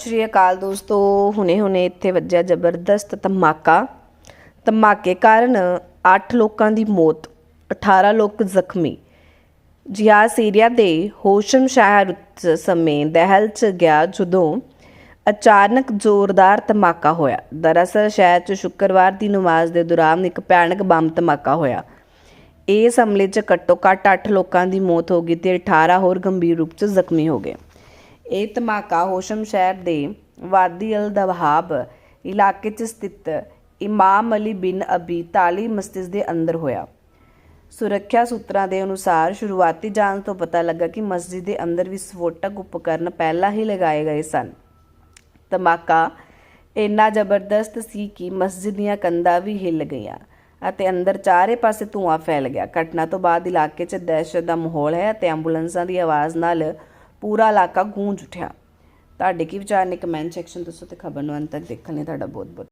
सत श्री अकाल दोस्तों। हुणे हुणे इत्थे वज्जिया जबरदस्त धमाके कारण 8 लोगों की मौत, 18 लोग जख्मी। जी हाँ, सीरिया के होशम शहर समय दहल च गया जदों अचानक जोरदार धमाका होया। दरअसल शहर च शुक्रवार की नमाज के दौरान एक भयानक बंब धमाका होया। इस हमले च घट्टो घट्ट 8 लोगों की मौत हो गई तो 18 होर गंभीर रूप से जख्मी हो गए। यह धमाका होशम शहर के वादी अल दवहाब इलाके च स्थित इमाम अली बिन अबी तालिब मस्जिद के अंदर होया। सुरक्षा सूत्रों के अनुसार शुरुआती जांच तो पता लगा कि मस्जिद के अंदर विस्फोटक उपकरण पहला ही लगाए गए सन। धमाका इन्ना जबरदस्त सी कि मस्जिद दीयां कंधां भी हिल गईयां ਅਤੇ अंदर चारे पासे धुआं फैल गया। घटना तो बाद इलाके च दहशत का माहौल है तो एंबूलेंसां की आवाज़ नाल पूरा इलाका गूंज उठा। तुहाडे की विचार ने कमेंट सैक्शन दसो ते खबर नूं अंत तक देखण लई तुहाडा बहुत बहुत